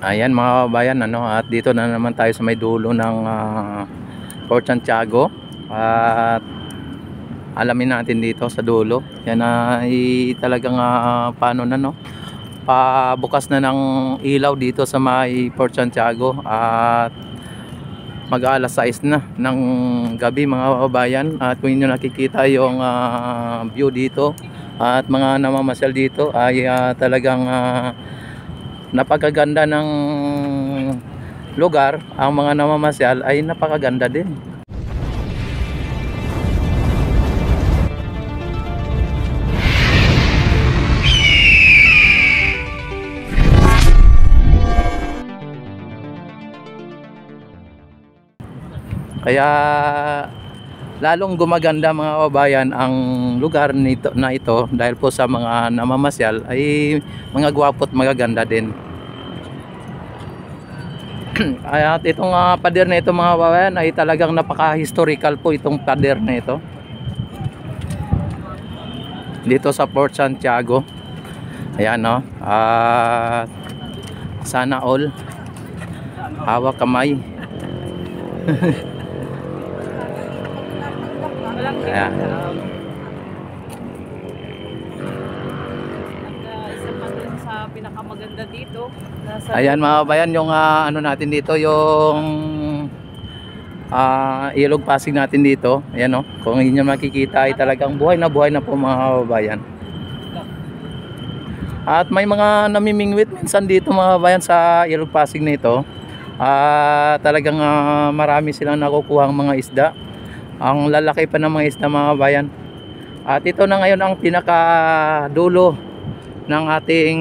Ayan mga kabayan, ano, at dito na naman tayo sa may dulo ng Fort Santiago. At alamin natin dito sa dulo. Yan ay talagang paano na, no? Pabukas na ng ilaw dito sa may Fort Santiago. At mag-alas 6 na ng gabi mga kabayan. At kung inyo nakikita yung view dito at mga namamasyal dito ay talagang napakaganda ng lugar. Ang mga namamasyal ay napakaganda din. Kaya lalong gumaganda mga kabayan ang lugar nito na ito dahil po sa mga namamasyal ay mga gwapo at magaganda din. At itong pader na ito mga kabayan ay talagang napaka-historical po itong pader na ito. Dito sa Fort Santiago. Ayan, no. Sana all hawak kamay. Ayan. Isa pa dun sa pinakamaganda dito. Ayan mga kabayan, yung ano natin dito, yung ilog Pasig natin dito. Ayan, no. Kung inyo makikita ay talagang buhay na po mga kabayan. At may mga namimingwit minsan dito mga kabayan sa ilog Pasig na ito. Talagang marami silang nakukuha ang mga isda. Ang lalaki pa ng mga isda mga kabayan. At ito na ngayon ang pinakadulo ng ating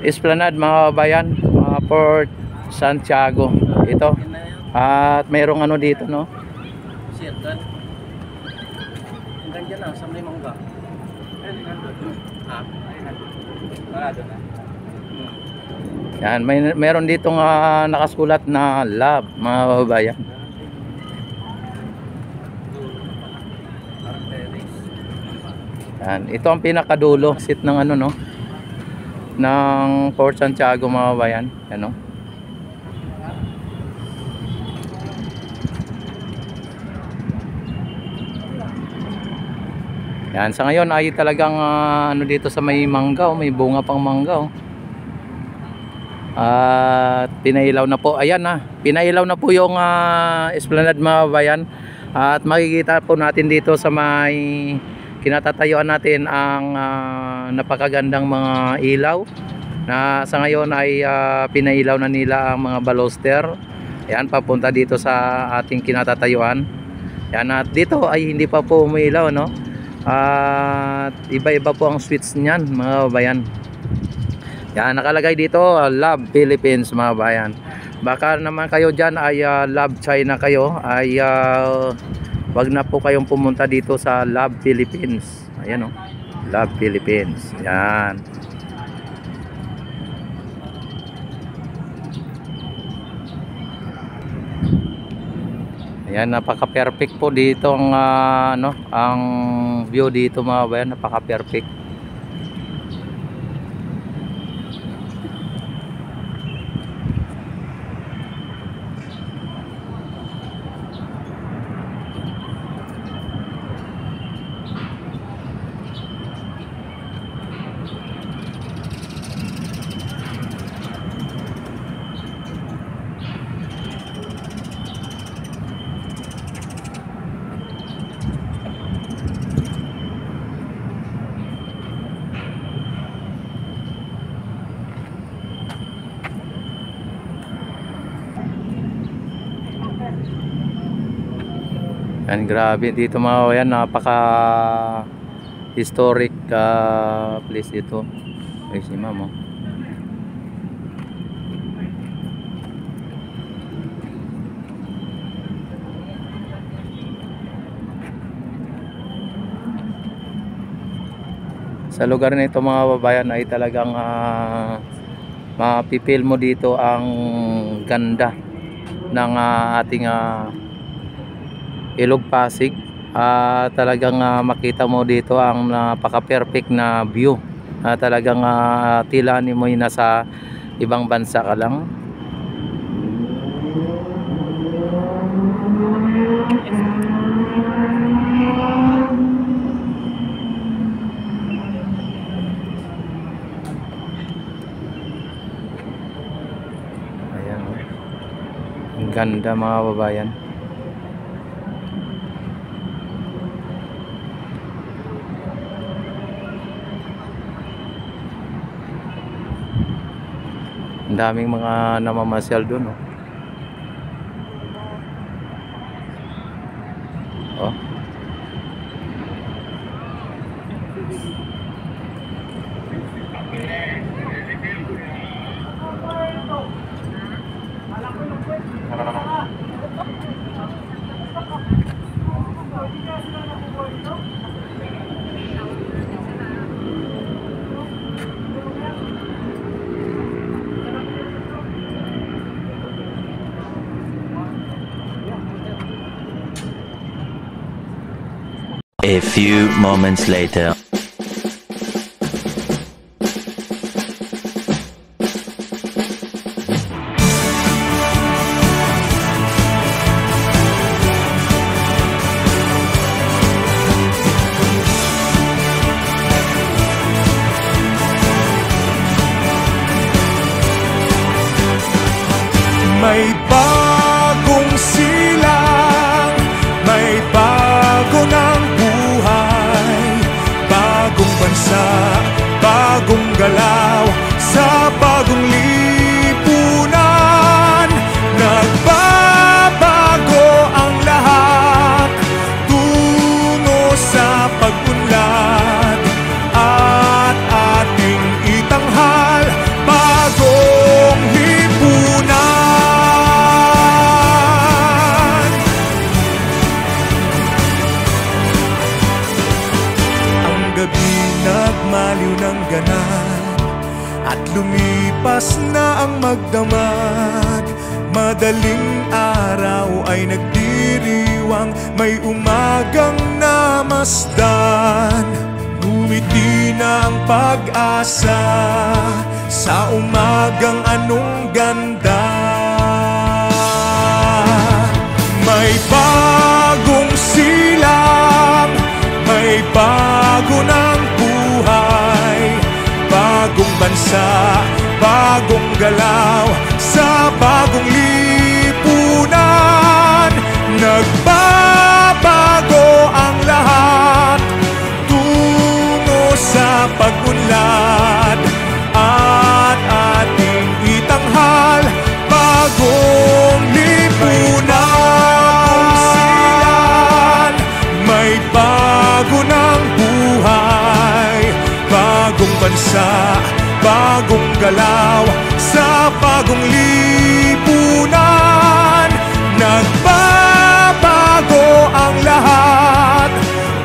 esplanade mga kabayan, Fort Santiago. Ito. At mayroong ano dito, no? Circle. Hanggang dyan na, sa may mangga. Wala doon na. Yan, meron ditong nakasulat na love mga kabayan. Yan, ito ang pinakadulo sit ng ano, no, ng Fort Santiago mga kabayan. Yan, no. Yan, sa ngayon ay talagang ano dito sa may mangga, may bunga pang mangga. At pinailaw na po. Ayan na, pinailaw na po yung esplanade mga kabayan. At makikita po natin dito sa may kinatatayuan natin ang napakagandang mga ilaw na sa ngayon ay pinailaw na nila ang mga baluster. Ayan, papunta dito sa ating kinatatayuan. Ayan, at dito ay hindi pa po umilaw, no? At iba-iba po ang switch niyan mga kabayan. Yan, nakalagay dito Love Philippines mga kabayan. Baka naman kayo dyan ay Love China kayo, ay wag na po kayong pumunta dito sa Love Philippines. Ayan, oh, Love Philippines. Yan. Ayan, napaka-perfect po dito ang ano, ang view dito mga kabayan, napaka-perfect. Yan, grabe dito mga kabayan, napaka historic place dito. Ay, si ma'am, oh. Sa lugar nito mga kabayan ay talagang mapipil mo dito ang ganda ng ating ilog Pasig. Talagang makita mo dito ang napaka-perfect na view Talagang tila ni mo nasa ibang bansa ka lang. Ayan, ang ganda mga babayan. Ang daming mga namamasyal doon, oh. Oh. A few moments later. May bagong silang, may bago ng buhay, bagong bansa, bagong galaw, sa bagong lipunan. Nagbabago ang lahat, tungo sa pag-unlad, at ating itanghal bagong lipunan. Nagmaliw ng ganap at lumipas na ang magdamag. Madaling araw ay nagdiriwang, may umagang namasdan. Ngumiti na ang pag-asa sa umagang anong ganda. May bagong silang, may bago ng buhay, bagong bansa, bagong galaw, sa bagong lipunan. Nagbabago ang lahat, tungo sa pag-unlad, at ating itanghal bagong lipunan. May bago ng buhay, bagong bansa, bagong galaw, sa bagong lipunan. Nagbabago ang lahat,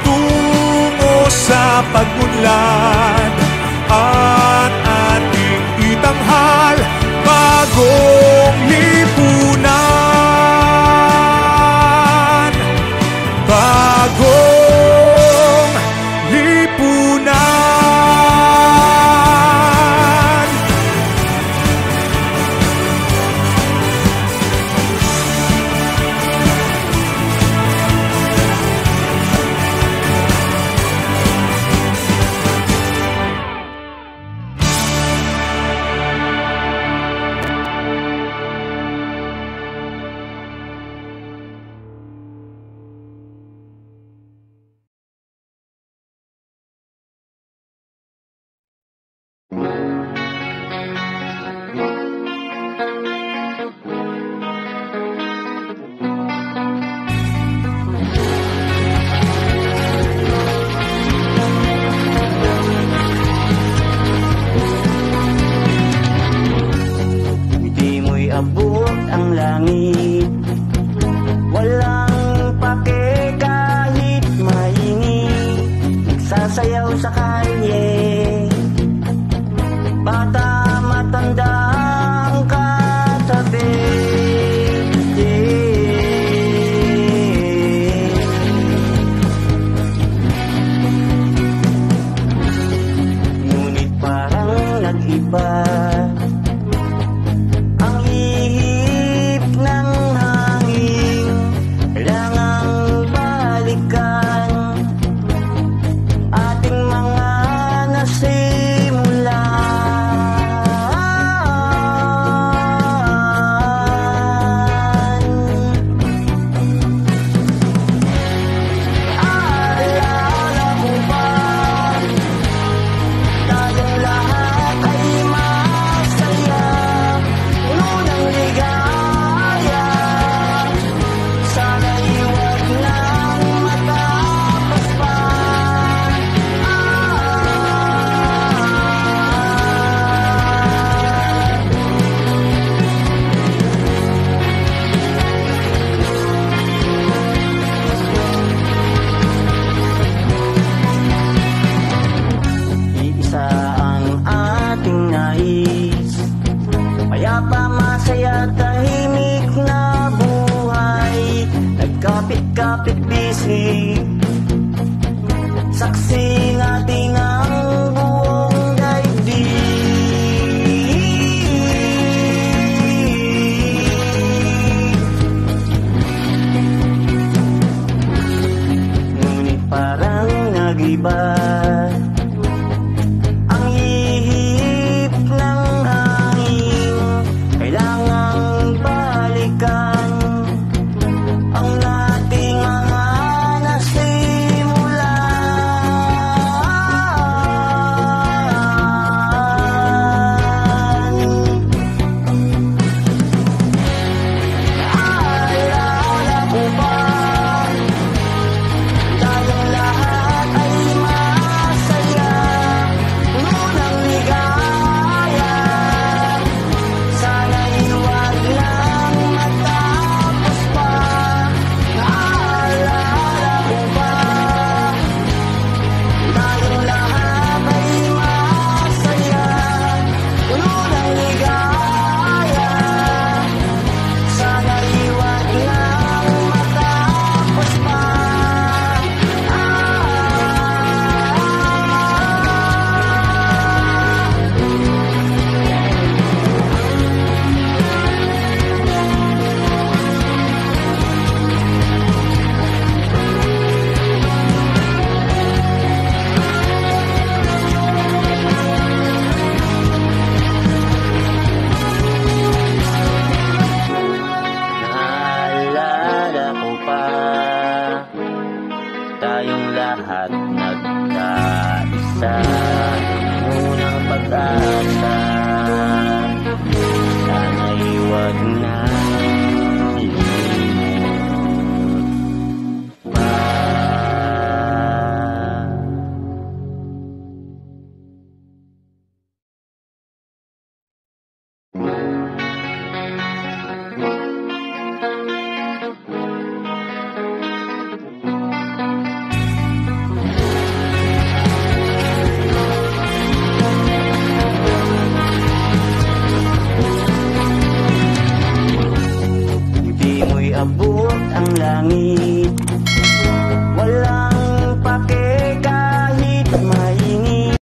tungo sa pag-unlad, at ating itanghal bagong lipunan. Bagong lipunan. Abot ang langit, walang pake kahit mainit, nagsasayaw sa kalye, bata matanda ang katabi. Ngunit iba. Ang ihip ng hangin lang ang balikan ating mga nasimulan. Alala mo ba, tayong lahat ay masaya, puno ng ligaya. Sana'y huwag nang matapos pa. Iisa ang ating nais, mayapa, masaya, tahimik na buhay. Nagkapit-kapit bisig, saksi